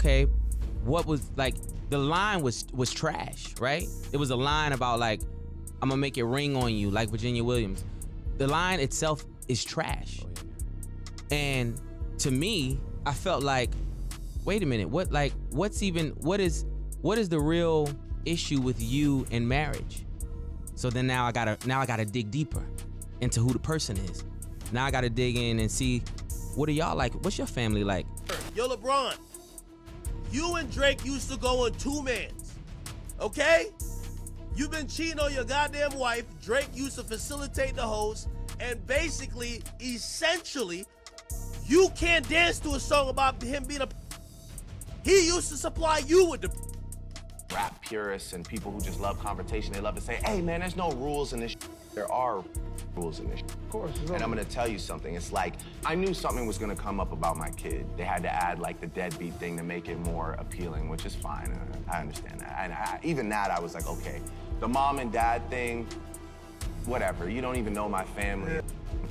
okay, what was like, the line was trash, right? It was a line about like, I'm gonna make it ring on you, like Virginia Williams. The line itself is trash. And to me, I felt like, wait a minute, what is the real issue with you in marriage? So then now I gotta dig deeper into who the person is. Now I gotta dig in and see, what are y'all like? What's your family like? Yo, LeBron, you and Drake used to go in two mans, okay? You've been cheating on your goddamn wife. Drake used to facilitate the host, and basically, essentially, you can't dance to a song about him being a. He used to supply you with the. Rap purists and people who just love confrontation, they love to say, hey man, there's no rules in this. There are rules in this. Of course. And I'm gonna tell you something. It's like, I knew something was gonna come up about my kid. They had to add like the deadbeat thing to make it more appealing, which is fine. I understand that. And even that, I was like, okay. The mom and dad thing, whatever. You don't even know my family.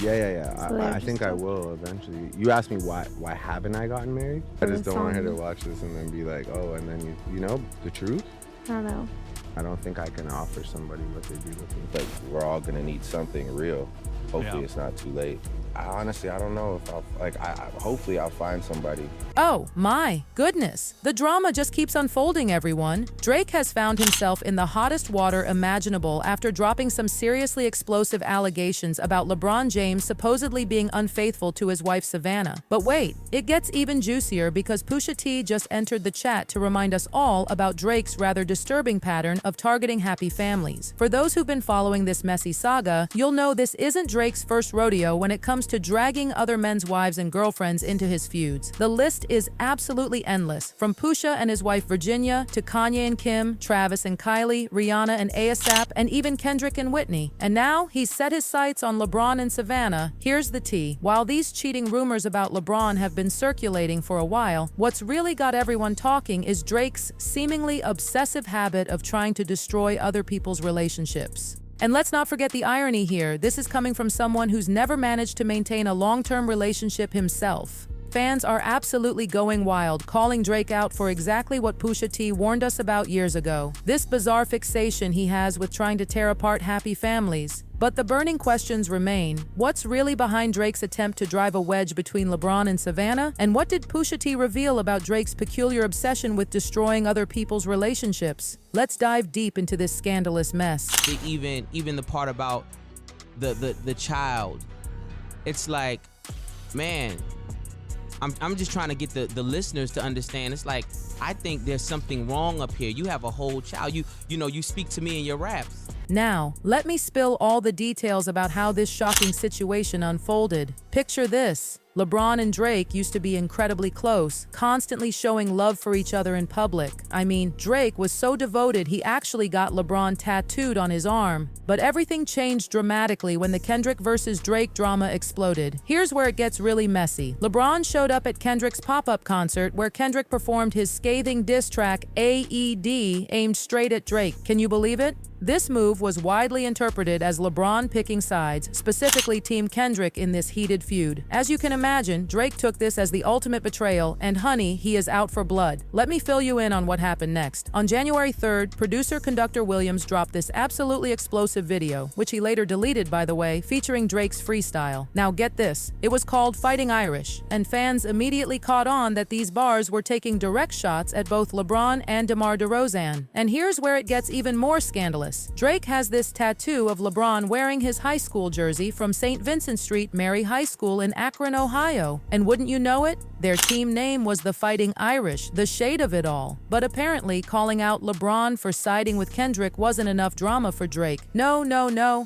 Yeah. So I think I will eventually. You asked me why haven't I gotten married? I just don't want her to watch this and then be like, oh, and then you know the truth? I don't know. I don't think I can offer somebody what they do with me. Like, we're all gonna need something real. Hopefully it's not too late. Honestly, I don't know if I'll, hopefully I'll find somebody. Oh, my goodness. The drama just keeps unfolding, everyone. Drake has found himself in the hottest water imaginable after dropping some seriously explosive allegations about LeBron James supposedly being unfaithful to his wife, Savannah. But wait, it gets even juicier because Pusha T just entered the chat to remind us all about Drake's rather disturbing pattern of targeting happy families. For those who've been following this messy saga, you'll know this isn't Drake's first rodeo when it comes to dragging other men's wives and girlfriends into his feuds. The list is absolutely endless, from Pusha and his wife Virginia to Kanye and Kim, Travis and Kylie, Rihanna and A AP, and even Kendrick and Whitney. And now he's set his sights on LeBron and Savannah. Here's the tea. While these cheating rumors about LeBron have been circulating for a while, what's really got everyone talking is Drake's seemingly obsessive habit of trying to destroy other people's relationships. And let's not forget the irony here. This is coming from someone who's never managed to maintain a long-term relationship himself. Fans are absolutely going wild, calling Drake out for exactly what Pusha T warned us about years ago. This bizarre fixation he has with trying to tear apart happy families. But the burning questions remain. What's really behind Drake's attempt to drive a wedge between LeBron and Savannah? And what did Pusha T reveal about Drake's peculiar obsession with destroying other people's relationships? Let's dive deep into this scandalous mess. Even the part about the child. It's like, man, I'm just trying to get the listeners to understand. It's like, I think there's something wrong up here. You have a whole child. You know, you speak to me in your raps. Now, let me spill all the details about how this shocking situation unfolded. Picture this. LeBron and Drake used to be incredibly close, constantly showing love for each other in public. I mean, Drake was so devoted he actually got LeBron tattooed on his arm. But everything changed dramatically when the Kendrick versus Drake drama exploded. Here's where it gets really messy. LeBron showed up at Kendrick's pop-up concert where Kendrick performed his scathing diss track AED aimed straight at Drake. Can you believe it? This move was widely interpreted as LeBron picking sides, specifically Team Kendrick in this heated feud. As you can imagine, Drake took this as the ultimate betrayal, and honey, he is out for blood. Let me fill you in on what happened next. On January 3rd, producer-conductor Williams dropped this absolutely explosive video, which he later deleted, by the way, featuring Drake's freestyle. Now get this, it was called Fighting Irish, and fans immediately caught on that these bars were taking direct shots at both LeBron and DeMar DeRozan. And here's where it gets even more scandalous. Drake has this tattoo of LeBron wearing his high school jersey from St. Vincent Street Mary High School in Akron, Ohio. And wouldn't you know it? Their team name was the Fighting Irish, the shade of it all. But apparently, calling out LeBron for siding with Kendrick wasn't enough drama for Drake. No.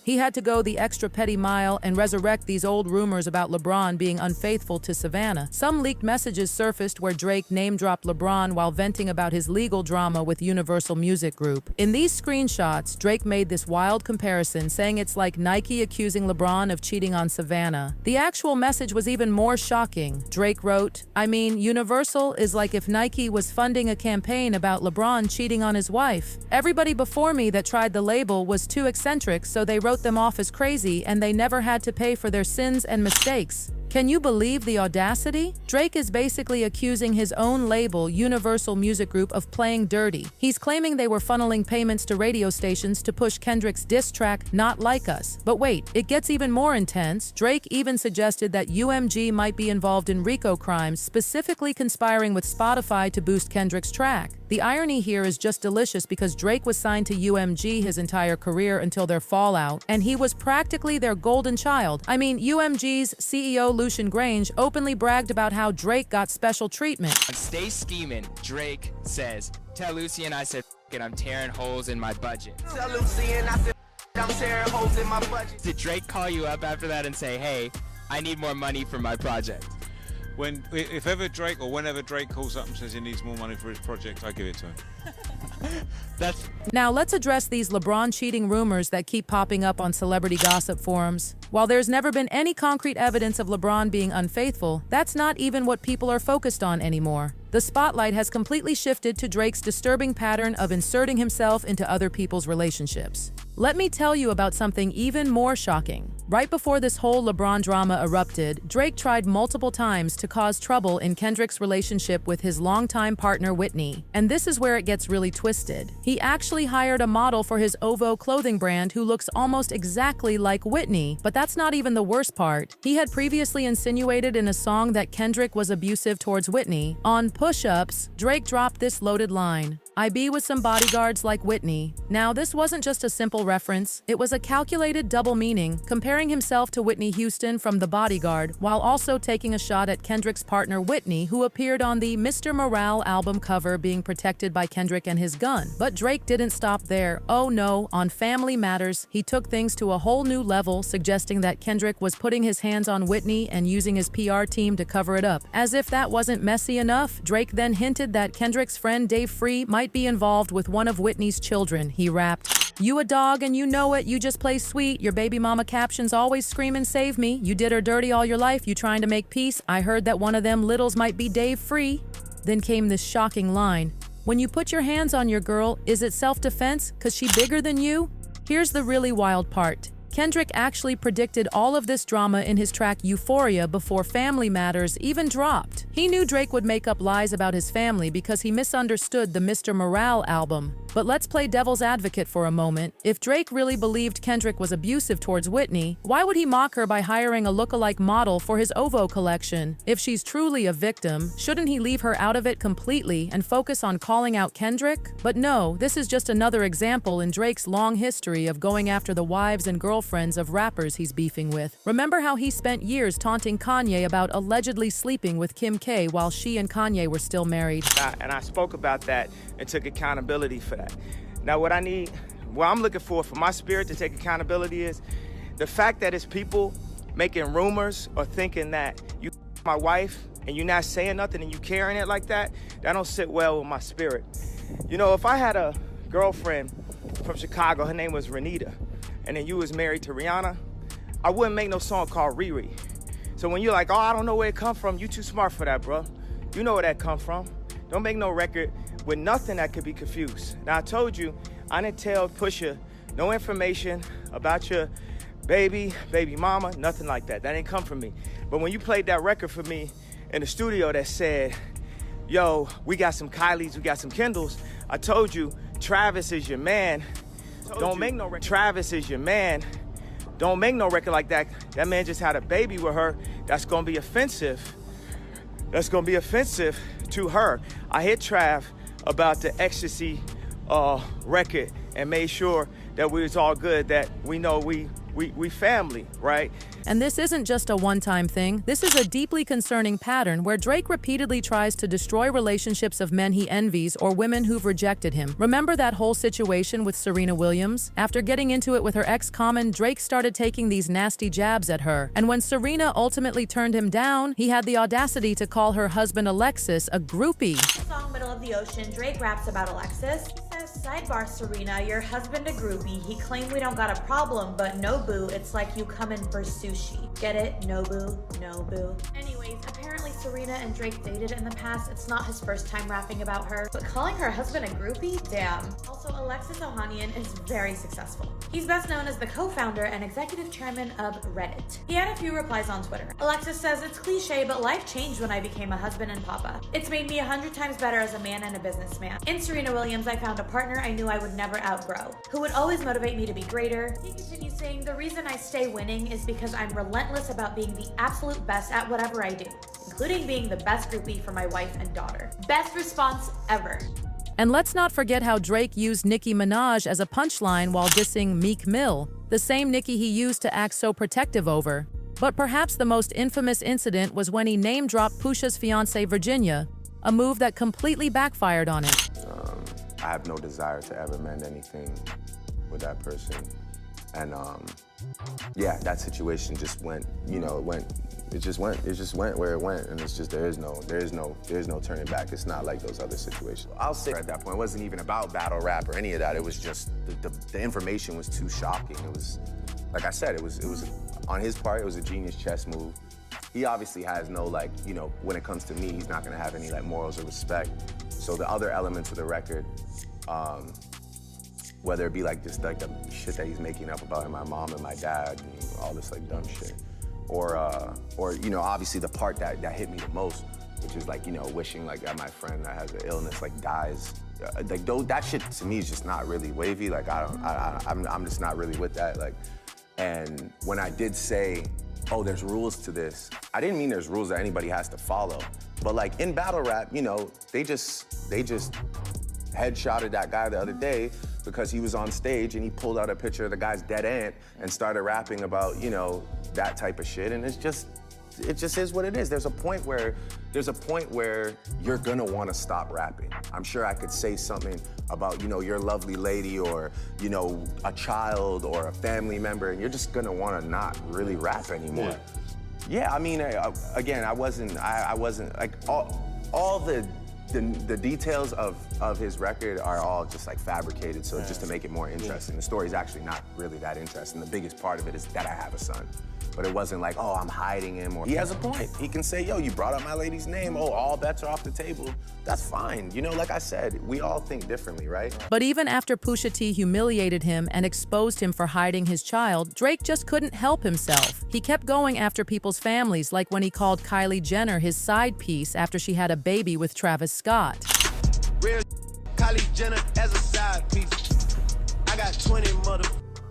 He had to go the extra petty mile and resurrect these old rumors about LeBron being unfaithful to Savannah. Some leaked messages surfaced where Drake name-dropped LeBron while venting about his legal drama with Universal Music Group. In these screenshots, Drake made this wild comparison, saying it's like Nike accusing LeBron of cheating on Savannah. The actual message was even more shocking. Drake wrote, I mean, Universal is like if Nike was funding a campaign about LeBron cheating on his wife. Everybody before me that tried the label was too eccentric, so they wrote them off as crazy and they never had to pay for their sins and mistakes. Can you believe the audacity? Drake is basically accusing his own label, Universal Music Group, of playing dirty. He's claiming they were funneling payments to radio stations to push Kendrick's diss track, Not Like Us. But wait, it gets even more intense. Drake even suggested that UMG might be involved in RICO crimes, specifically conspiring with Spotify to boost Kendrick's track. The irony here is just delicious because Drake was signed to UMG his entire career until their fallout, and he was practically their golden child. I mean, UMG's CEO Lucian Grange openly bragged about how Drake got special treatment. Stay scheming, Drake says. Tell Lucian I said and I'm tearing holes in my budget. Tell Lucian I said I'm tearing holes in my budget. Did Drake call you up after that and say, hey, I need more money for my project? If ever Drake or whenever Drake calls up and says he needs more money for his project, I give it to him. Now let's address these LeBron cheating rumors that keep popping up on celebrity gossip forums. While there's never been any concrete evidence of LeBron being unfaithful, that's not even what people are focused on anymore. The spotlight has completely shifted to Drake's disturbing pattern of inserting himself into other people's relationships. Let me tell you about something even more shocking. Right before this whole LeBron drama erupted, Drake tried multiple times to cause trouble in Kendrick's relationship with his longtime partner Whitney. And this is where it gets really twisted. He actually hired a model for his OVO clothing brand who looks almost exactly like Whitney. But that's not even the worst part. He had previously insinuated in a song that Kendrick was abusive towards Whitney. On Push-Ups, Drake dropped this loaded line: I be with some bodyguards like Whitney. Now, this wasn't just a simple reference, it was a calculated double meaning, comparing himself to Whitney Houston from The Bodyguard, while also taking a shot at Kendrick's partner Whitney, who appeared on the Mr. Morale album cover being protected by Kendrick and his gun. But Drake didn't stop there. Oh no, on Family Matters, he took things to a whole new level, suggesting that Kendrick was putting his hands on Whitney and using his PR team to cover it up. As if that wasn't messy enough, Drake then hinted that Kendrick's friend Dave Free might be involved with one of Whitney's children. He rapped, "You a dog and you know it, you just play sweet. Your baby mama captions always screaming save me. You did her dirty all your life, you trying to make peace. I heard that one of them littles might be Dave Free." Then came this shocking line: "When you put your hands on your girl, is it self-defense? 'Cause she bigger than you?" Here's the really wild part. Kendrick actually predicted all of this drama in his track Euphoria before Family Matters even dropped. He knew Drake would make up lies about his family because he misunderstood the Mr. Morale album. But let's play devil's advocate for a moment. If Drake really believed Kendrick was abusive towards Whitney, why would he mock her by hiring a lookalike model for his OVO collection? If she's truly a victim, shouldn't he leave her out of it completely and focus on calling out Kendrick? But no, this is just another example in Drake's long history of going after the wives and girlfriends of rappers he's beefing with. Remember how he spent years taunting Kanye about allegedly sleeping with Kim K while she and Kanye were still married? And I spoke about that and took accountability for that. Now what I'm looking for my spirit to take accountability is the fact that it's people making rumors or thinking that you my wife and you're not saying nothing and you carrying it like that don't sit well with my spirit. You know, if I had a girlfriend from Chicago, her name was Renita, and then you was married to Rihanna, I wouldn't make no song called Riri. So when you're like, oh, I don't know where it come from, you too smart for that, bro. You know where that come from. Don't make no record with nothing that could be confused. Now I told you, I didn't tell Pusha no information about your baby mama, nothing like that. That didn't come from me. But when you played that record for me in the studio that said, yo, we got some Kylies, we got some Kendalls, I told you, Travis is your man. Don't make no record. Travis is your man. Don't make no record like that. That man just had a baby with her. That's gonna be offensive. That's gonna be offensive to her. I hit Trav about the ecstasy record and made sure that we was all good, that we know we family, right? And this isn't just a one-time thing. This is a deeply concerning pattern where Drake repeatedly tries to destroy relationships of men he envies or women who've rejected him. Remember that whole situation with Serena Williams? After getting into it with her ex Common, Drake started taking these nasty jabs at her. And when Serena ultimately turned him down, he had the audacity to call her husband Alexis a groupie. Song Middle of the Ocean, Drake raps about Alexis. He says, sidebar Serena, your husband a groupie. He claimed we don't got a problem, but no boo, it's like you come in for sushi. Get it? No boo, no boo. Anyways, apparently apparently Serena and Drake dated in the past. It's not his first time rapping about her, but calling her husband a groupie? Damn. Also, Alexis Ohanian is very successful. He's best known as the co-founder and executive chairman of Reddit. He had a few replies on Twitter. Alexis says, "It's cliche, but life changed when I became a husband and papa. It's made me 100 times better as a man and a businessman. In Serena Williams, I found a partner I knew I would never outgrow, who would always motivate me to be greater." He continues saying, "The reason I stay winning is because I'm relentless about being the absolute best at whatever I do, including being the best groupie for my wife and daughter." Best response ever. And let's not forget how Drake used Nicki Minaj as a punchline while dissing Meek Mill, the same Nicki he used to act so protective over. But perhaps the most infamous incident was when he name-dropped Pusha's fiancée Virginia, a move that completely backfired on him. I have no desire to ever mend anything with that person. And yeah, that situation just went, it just went where it went, and it's just there is no turning back. It's not like those other situations. I'll say at that point, it wasn't even about battle rap or any of that. It was just the information was too shocking. It was, like I said, it was on his part, it was a genius chess move. He obviously has no, when it comes to me, he's not gonna have any morals or respect. So the other elements of the record, whether it be just the shit that he's making up about my mom and my dad and all this dumb shit, or obviously the part that hit me the most, which is wishing that my friend that has an illness dies. That shit to me is just not really wavy. I'm just not really with that. And when I did say, oh, there's rules to this, I didn't mean there's rules that anybody has to follow. But in battle rap, they just headshotted that guy the other day because he was on stage and he pulled out a picture of the guy's dead aunt and started rapping about, that type of shit. And it just is what it is. There's a point where you're gonna wanna stop rapping. I'm sure I could say something about, your lovely lady or, a child or a family member, and you're just gonna wanna not really rap anymore. Yeah, I mean, again, I wasn't all the details of his record are all just fabricated, so just to make it more interesting. The story's actually not really that interesting. The biggest part of it is that I have a son. But it wasn't oh, I'm hiding him, or he has a point. He can say, yo, you brought up my lady's name. Oh, all bets are off the table. That's fine. Like I said, we all think differently, right? But even after Pusha T humiliated him and exposed him for hiding his child, Drake just couldn't help himself. He kept going after people's families, like when he called Kylie Jenner his side piece after she had a baby with Travis Scott. Real Kylie Jenner as a side piece. I got 20 mother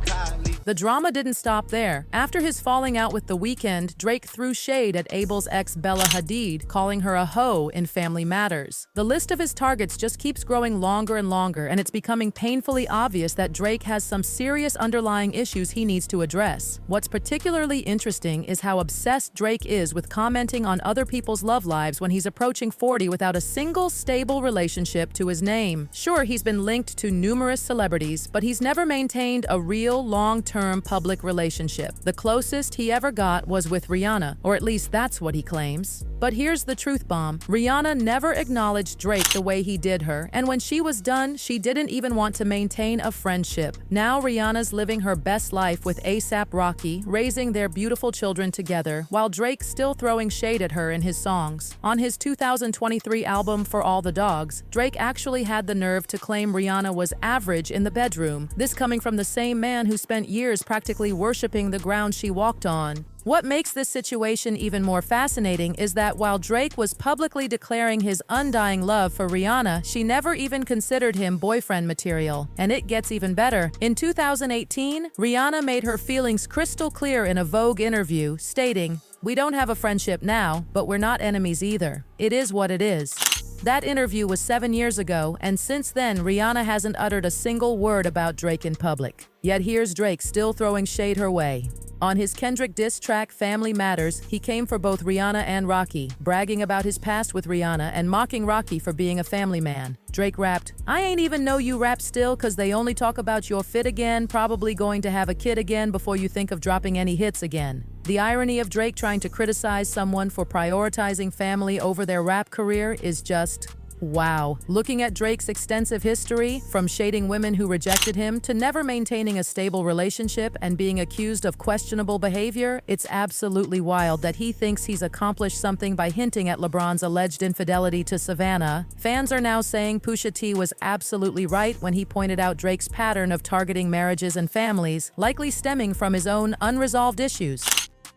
Kylie. The drama didn't stop there. After his falling out with The Weeknd, Drake threw shade at Abel's ex Bella Hadid, calling her a hoe in Family Matters. The list of his targets just keeps growing longer and longer, and it's becoming painfully obvious that Drake has some serious underlying issues he needs to address. What's particularly interesting is how obsessed Drake is with commenting on other people's love lives when he's approaching 40 without a single stable relationship to his name. Sure, he's been linked to numerous celebrities, but he's never maintained a real long-term public relationship. The closest he ever got was with Rihanna, or at least that's what he claims. But here's the truth bomb. Rihanna never acknowledged Drake the way he did her, and when she was done, she didn't even want to maintain a friendship. Now Rihanna's living her best life with A$AP Rocky, raising their beautiful children together, while Drake's still throwing shade at her in his songs. On his 2023 album For All the Dogs, Drake actually had the nerve to claim Rihanna was average in the bedroom, this coming from the same man who spent years practically worshiping the ground she walked on. What makes this situation even more fascinating is that while Drake was publicly declaring his undying love for Rihanna, she never even considered him boyfriend material. And it gets even better. In 2018, Rihanna made her feelings crystal clear in a Vogue interview, stating, "We don't have a friendship now, but we're not enemies either. It is what it is." That interview was 7 years ago, and since then, Rihanna hasn't uttered a single word about Drake in public. Yet here's Drake still throwing shade her way. On his Kendrick diss track Family Matters, he came for both Rihanna and Rocky, bragging about his past with Rihanna and mocking Rocky for being a family man. Drake rapped, "I ain't even know you rap still cause they only talk about your fit again, probably going to have a kid again before you think of dropping any hits again." The irony of Drake trying to criticize someone for prioritizing family over their rap career is just Wow. Looking at Drake's extensive history, from shading women who rejected him to never maintaining a stable relationship and being accused of questionable behavior, it's absolutely wild that he thinks he's accomplished something by hinting at LeBron's alleged infidelity to Savannah. Fans are now saying Pusha T was absolutely right when he pointed out Drake's pattern of targeting marriages and families, likely stemming from his own unresolved issues.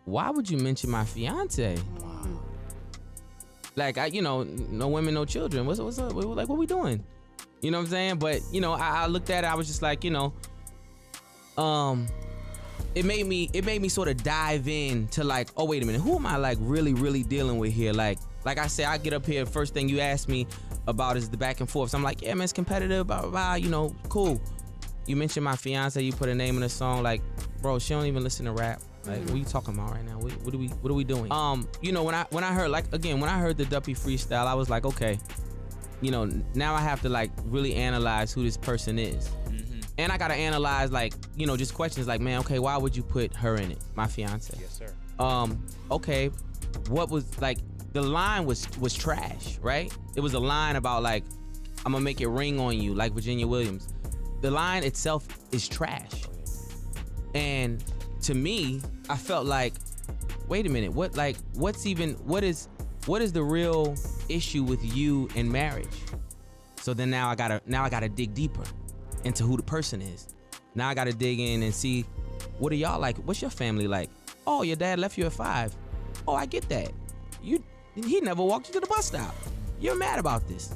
Why would you mention my fiance? Like, no women, no children. What's up? Like, what we doing? You know what I'm saying? But, I looked at it, I was just like, it made me sort of dive in to like, oh, wait a minute, who am I like really dealing with here? Like I said, I get up here, first thing you ask me about is the back and forth. So I'm like, yeah, man, it's competitive, blah, blah, blah, cool. You mentioned my fiance, you put a name in a song, like, bro, she don't even listen to rap. Like, what are you talking about right now? What are we doing? When I heard, like, again, when I heard the Duppy freestyle, I was like, okay, now I have to like really analyze who this person is. And I gotta analyze, like, just questions like, man, okay, why would you put her in it? My fiance. Yes, sir. Okay, what was, like, the line was trash, right? It was a line about like, I'm gonna make it ring on you, like Virginia Williams. The line itself is trash. And to me, I felt like, wait a minute, what is the real issue with you in marriage? So then now I gotta dig deeper into who the person is. Now I gotta dig in and see, what are y'all like? What's your family like? Oh, your dad left you at 5. Oh, I get that. He never walked you to the bus stop. You're mad about this.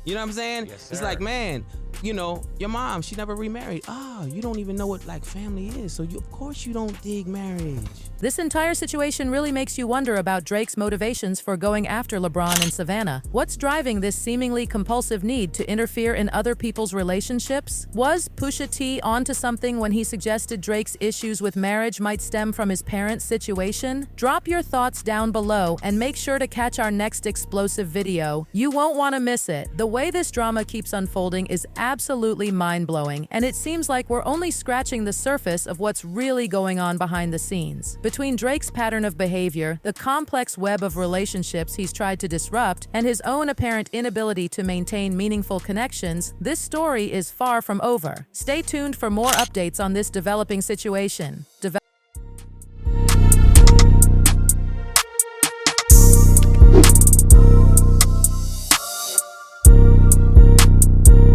You know what I'm saying? Yes, sir. It's like, man, your mom, she never remarried. You don't even know what like family is. So of course you don't dig marriage. This entire situation really makes you wonder about Drake's motivations for going after LeBron and Savannah. What's driving this seemingly compulsive need to interfere in other people's relationships? Was Pusha T onto something when he suggested Drake's issues with marriage might stem from his parents' situation? Drop your thoughts down below and make sure to catch our next explosive video. You won't want to miss it. The way this drama keeps unfolding is absolutely mind-blowing, and it seems like we're only scratching the surface of what's really going on behind the scenes. Between Drake's pattern of behavior, the complex web of relationships he's tried to disrupt, and his own apparent inability to maintain meaningful connections, this story is far from over. Stay tuned for more updates on this developing situation.